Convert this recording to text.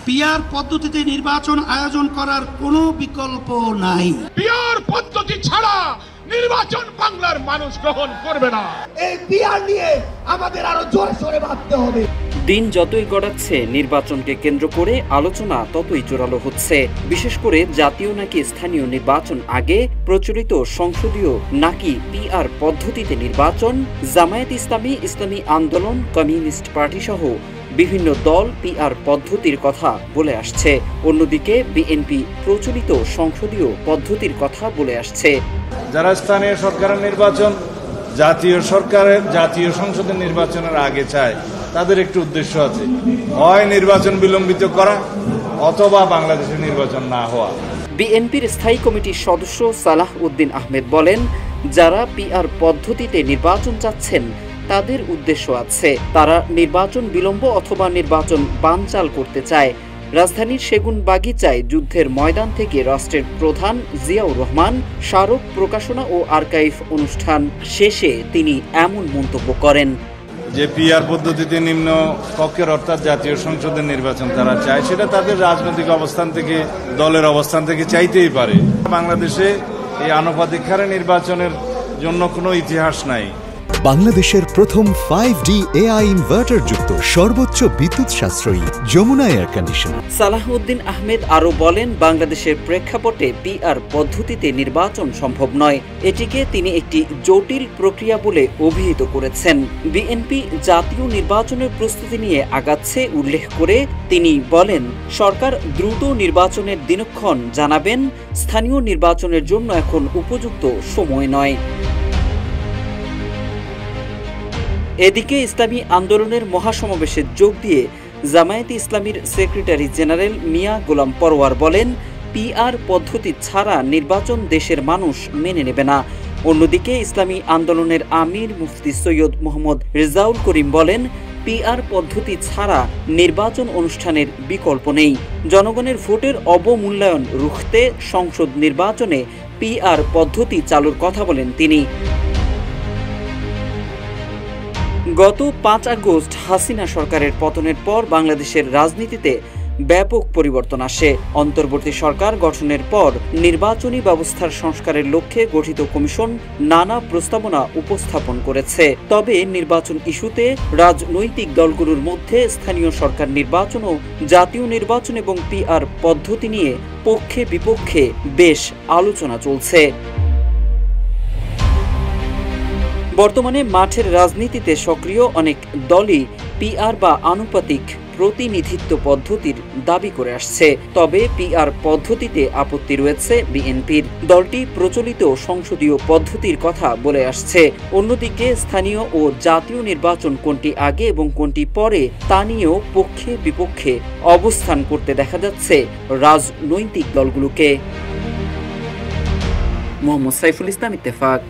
PR পদ্ধতিতে নির্বাচন আয়োজন করার কোনো বিকল্প নাই। পিআর পদ্ধতি ছাড়া নির্বাচন বাংলার মানুষ গ্রহণ করবে না। এই পিআর নিয়ে আমাদের আরো জোরে সোরে ভাবতে হবে। দিন যতই গড়াচ্ছে নির্বাচনকে কেন্দ্র করে আলোচনা ততই জোরালো হচ্ছে। বিশেষ করে জাতীয় নাকি স্থানীয় নির্বাচন আগে, প্রচলিত সংসদীয় নাকি পিআর পদ্ধতিতে নির্বাচন। জামায়াত ইসলামী, ইসলামী আন্দোলন, কমিউনিস্ট পার্টি সহ বিভিন্ন দল পিআর পদ্ধতির কথা বলে আসছে। অন্যদিকে বিএনপি প্রচলিত সংসদীয় পদ্ধতির কথা বলে আসছে। যারা স্থানীয় সরকারের নির্বাচন জাতীয় সংসদের নির্বাচনের আগে চায়, তাদের একটি উদ্দেশ্য আছে, হয় নির্বাচন বিলম্বিত করা অথবা বাংলাদেশের নির্বাচন না হওয়া। বিএনপির স্থায়ী কমিটির সদস্য সালাহ উদ্দিন আহমেদ বলেন, যারা পিআর পদ্ধতিতে নির্বাচন চাচ্ছেন তাদের উদ্দেশ্য আছে। তারা নির্বাচন বিলম্ব অথবা নির্বাচন বানচাল করতে চায়। রাজধানীর সেগুনবাগিচায় যুদ্ধের ময়দান থেকে রাষ্ট্রের প্রধান জিয়াউর রহমান স্মারক প্রকাশনা ও আর্কাইভ অনুষ্ঠান শেষে তিনি এমন মন্তব্য করেন যে পিআর পদ্ধতিতে নিম্ন কক্ষের অর্থাৎ জাতীয় সংসদের নির্বাচন তারা চায়, সেটা তাদের রাজনৈতিক অবস্থান থেকে, দলের অবস্থান থেকে চাইতেই পারে। বাংলাদেশে এই আনুপাতিক হারে নির্বাচনের জন্য কোনো ইতিহাস নাই। বাংলাদেশের প্রথম 5D AI ইনভার্টার যুক্ত সর্বোচ্চ বিদ্যুৎ সাশ্রয়ী যমুনা এয়ার কন্ডিশন। সালাহ উদ্দিন আহমেদ আরও বলেন, বাংলাদেশের প্রেক্ষাপটে পিআর পদ্ধতিতে নির্বাচন সম্ভব নয়। এটিকে তিনি একটি জটিল প্রক্রিয়া বলে অভিহিত করেছেন। বিএনপি জাতীয় নির্বাচনের প্রস্তুতি নিয়ে আগাচ্ছে উল্লেখ করে তিনি বলেন, সরকার দ্রুত নির্বাচনের দিনক্ষণ জানাবেন। স্থানীয় নির্বাচনের জন্য এখন উপযুক্ত সময় নয়। এদিকে ইসলামী আন্দোলনের মহাসমাবেশে যোগ দিয়ে জামায়াত ইসলামীর সেক্রেটারি জেনারেল মিয়া গোলাম পরোয়ার বলেন, পিআর পদ্ধতি ছাড়া নির্বাচন দেশের মানুষ মেনে নেবে না। অন্যদিকে ইসলামী আন্দোলনের আমির মুফতি সৈয়দ মোহাম্মদ রেজাউল করিম বলেন, পিআর পদ্ধতি ছাড়া নির্বাচন অনুষ্ঠানের বিকল্প নেই। জনগণের ভোটের অবমূল্যায়ন রুখতে সংসদ নির্বাচনে পিআর পদ্ধতি চালুর কথা বলেন তিনি। গত 5 আগস্ট হাসিনা সরকারের পতনের পর বাংলাদেশের রাজনীতিতে ব্যাপক পরিবর্তন আসে। অন্তর্বর্তী সরকার গঠনের পর নির্বাচনী ব্যবস্থার সংস্কারের লক্ষ্যে গঠিত কমিশন নানা প্রস্তাবনা উপস্থাপন করেছে। তবে নির্বাচন ইস্যুতে রাজনৈতিক দলগুলোর মধ্যে স্থানীয় সরকার নির্বাচন ও জাতীয় নির্বাচন এবং পিআর পদ্ধতি নিয়ে পক্ষে বিপক্ষে বেশ আলোচনা চলছে। বর্তমানে মাঠের রাজনীতিতে সক্রিয় অনেক দলই পিআর বা আনুপাতিক প্রতিনিধিত্ব পদ্ধতির দাবি করে আসছে। তবে পিআর পদ্ধতিতে আপত্তি রয়েছে বিএনপির। দলটি প্রচলিত সংসদীয় পদ্ধতির কথা বলে আসছে। অন্যদিকে স্থানীয় ও জাতীয় নির্বাচন কোনটি আগে এবং কোনটি পরে তা নিয়েও পক্ষে বিপক্ষে অবস্থান করতে দেখা যাচ্ছে রাজনৈতিক দলগুলোকে। মোহাম্মদ সাইফুল ইসলাম, ইত্তেফাক।